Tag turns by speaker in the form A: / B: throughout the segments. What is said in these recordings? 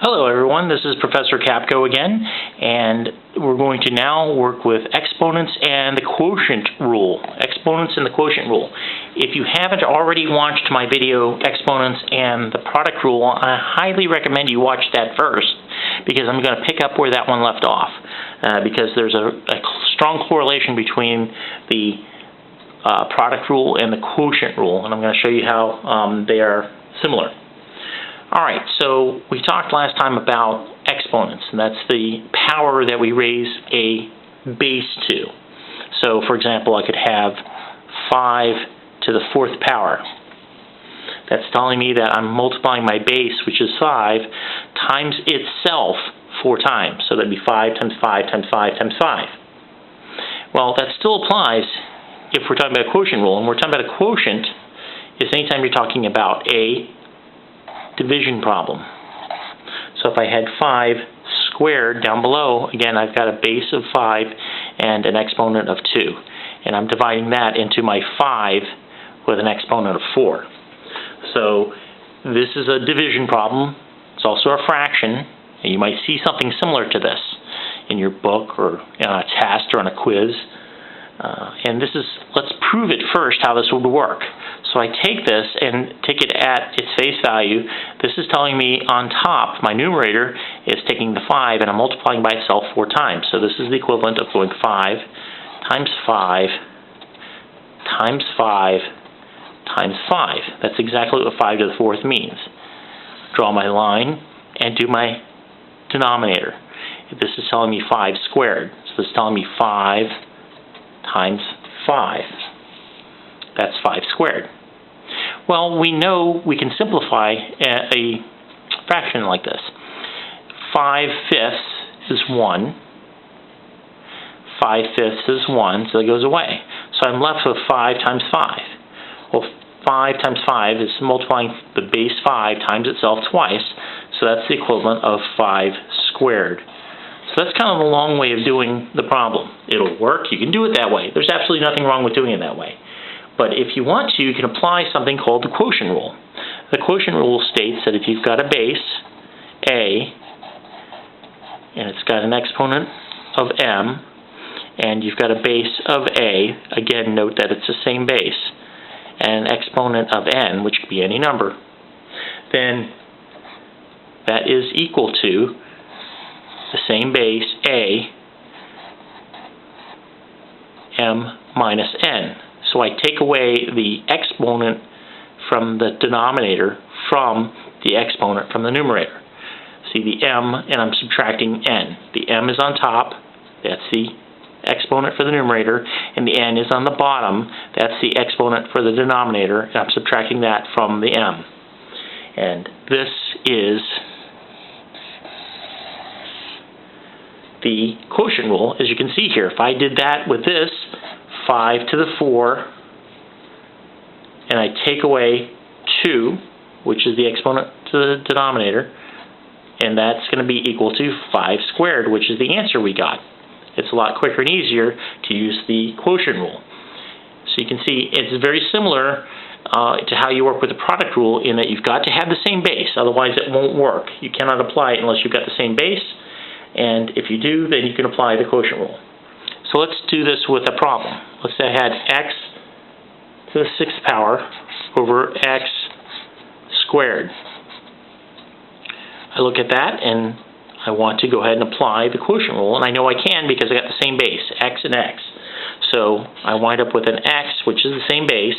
A: Hello everyone, this is Professor Capko again, and we're going to now work with exponents and the quotient rule. Exponents and the quotient rule. If you haven't already watched my video, Exponents and the product rule, I highly recommend you watch that first, because I'm going to pick up where that one left off, because there's a strong correlation between the product rule and the quotient rule, and I'm going to show you how they are similar. Alright, so we talked last time about exponents, and that's the power that we raise a base to. So, for example, I could have 5 to the 4th power. That's telling me that I'm multiplying my base, which is 5, times itself 4 times. So that'd be 5 times 5 times 5 times 5. Well, that still applies if we're talking about a quotient rule, and we're talking about a quotient is anytime you're talking about a division problem. So if I had 5 squared down below, again I've got a base of 5 and an exponent of 2. And I'm dividing that into my 5 with an exponent of 4. So this is a division problem. It's also a fraction. And you might see something similar to this in your book or on a test or on a quiz. And this is, let's prove it first how this would work. So I take this and take it at its face value. This is telling me on top, my numerator is taking the 5 and I'm multiplying by itself 4 times. So this is the equivalent of going 5 times 5 times 5 times 5. That's exactly what 5 to the 4th means. Draw my line and do my denominator. This is telling me 5 squared. So this is telling me 5 times 5. That's 5 squared. Well, we know we can simplify a fraction like this. 5/5 is 1. 5/5 is 1, so it goes away. So I'm left with 5 times 5. Well, 5 times 5 is multiplying the base 5 times itself twice, so that's the equivalent of 5 squared. So that's kind of a long way of doing the problem. It'll work. You can do it that way. There's absolutely nothing wrong with doing it that way. But if you want to, you can apply something called the quotient rule. The quotient rule states that if you've got a base, a, and it's got an exponent of m, and you've got a base of a, again note that it's the same base, and an exponent of n, which could be any number, then that is equal to the same base, a, m minus n. So I take away the exponent from the denominator from the exponent from the numerator. See the m, and I'm subtracting n. The m is on top, that's the exponent for the numerator, and the n is on the bottom, that's the exponent for the denominator, and I'm subtracting that from the m. And this is the quotient rule, as you can see here. If I did that with this, 5 to the 4, and I take away 2, which is the exponent to the denominator, and that's going to be equal to 5 squared, which is the answer we got. It's a lot quicker and easier to use the quotient rule. So you can see it's very similar to how you work with the product rule, in that you've got to have the same base, otherwise it won't work. You cannot apply it unless you've got the same base, and if you do, then you can apply the quotient rule. So let's do this with a problem. Let's say I had x to the 6th power over x squared. I look at that and I want to go ahead and apply the quotient rule, and I know I can because I got the same base, x and x. So I wind up with an x, which is the same base,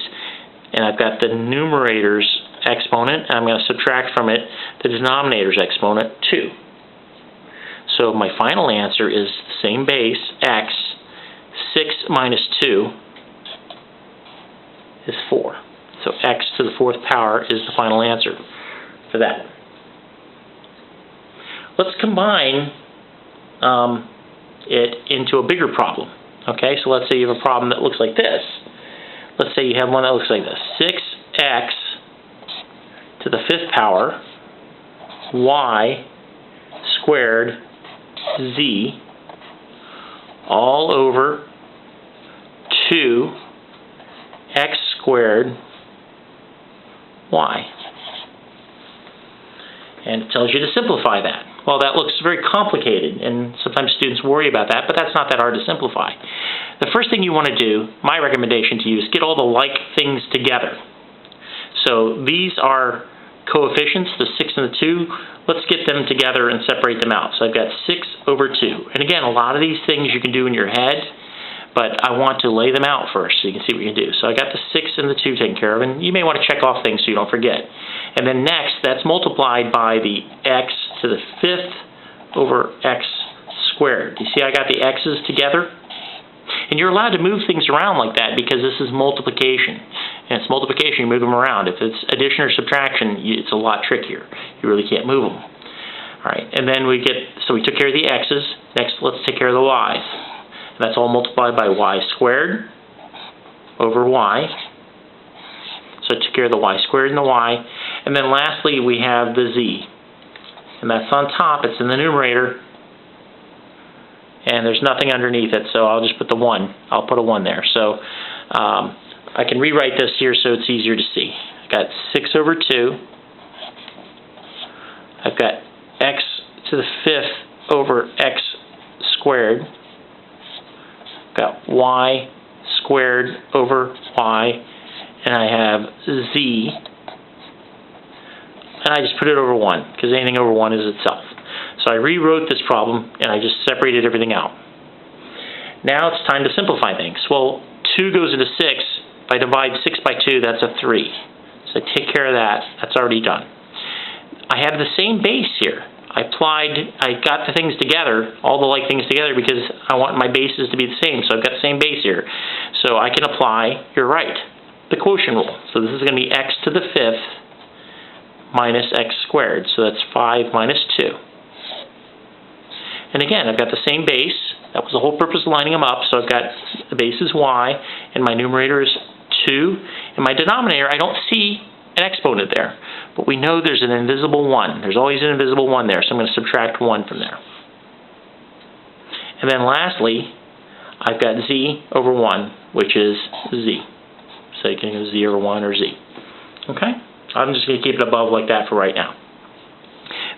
A: and I've got the numerator's exponent, and I'm going to subtract from it the denominator's exponent, 2. So my final answer is the same base, x, 6 minus 2 is 4. So x to the 4th power is the final answer for that. Let's combine it into a bigger problem. Okay, so let's say you have a problem that looks like this. Let's say you have one that looks like this. 6x to the 5th power y squared z all over 2x squared y. And it tells you to simplify that. Well, that looks very complicated, and sometimes students worry about that, but that's not that hard to simplify. The first thing you want to do, my recommendation to you, is get all the like things together. So these are coefficients, the 6 and the 2. Let's get them together and separate them out. So I've got 6 over 2. And again, a lot of these things you can do in your head, but I want to lay them out first so you can see what you can do. So I got the 6 and the 2 taken care of, and you may want to check off things so you don't forget. And then next, that's multiplied by the x to the 5th over x squared. You see I got the x's together? And you're allowed to move things around like that because this is multiplication. And it's multiplication, you move them around. If it's addition or subtraction, it's a lot trickier. You really can't move them. All right, and then we took care of the x's. Next, let's take care of the y's. And that's all multiplied by y squared over y. So I took care of the y squared and the y. And then lastly, we have the z. And that's on top. It's in the numerator. And there's nothing underneath it, so I'll just put the 1. I'll put a 1 there. So I can rewrite this here so it's easier to see. I've got 6 over 2. I've got x to the 5th over x squared. I've got y squared over y. And I have z. And I just put it over 1, because anything over 1 is itself. So I rewrote this problem, and I just separated everything out. Now it's time to simplify things. Well, 2 goes into 6. If I divide 6 by 2, that's a 3. So I take care of that. That's already done. I have the same base here. I got the things together, all the like things together, because I want my bases to be the same. So I've got the same base here. So I can apply, you're right, the quotient rule. So this is going to be x to the 5th minus x squared. So that's 5 minus 2. And again, I've got the same base. That was the whole purpose of lining them up. So I've got the base is y, and my numerator is 2. And my denominator, I don't see an exponent there. But we know there's an invisible 1. There's always an invisible 1 there, so I'm going to subtract 1 from there. And then lastly, I've got z over 1, which is z. So you can use z over 1 or z. Okay? I'm just going to keep it above like that for right now.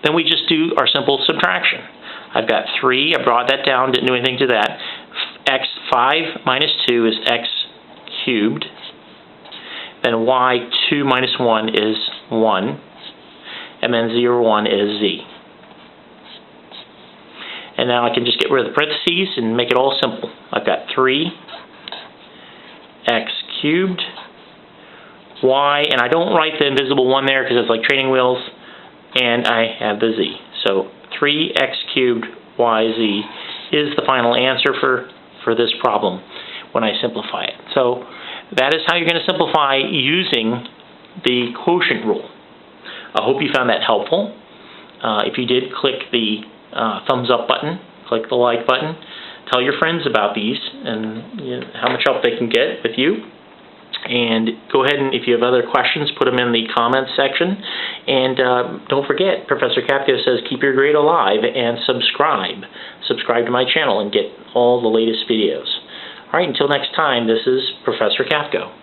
A: Then we just do our simple subtraction. I've got 3. I brought that down, didn't do anything to that. 5 minus 2 is x cubed. Then y, 2 minus 1 is 1. And then z over 1 is z. And now I can just get rid of the parentheses and make it all simple. I've got 3 x cubed y, and I don't write the invisible 1 there because it's like training wheels, and I have the z. So 3x cubed yz is the final answer for this problem when I simplify it. So that is how you're going to simplify using the quotient rule. I hope you found that helpful. If you did, click the thumbs up button, click the like button, tell your friends about these and how much help they can get with you. And go ahead and, if you have other questions, put them in the comments section. And don't forget, Professor Capko says keep your grade alive and subscribe. Subscribe to my channel and get all the latest videos. All right, until next time, this is Professor Capko.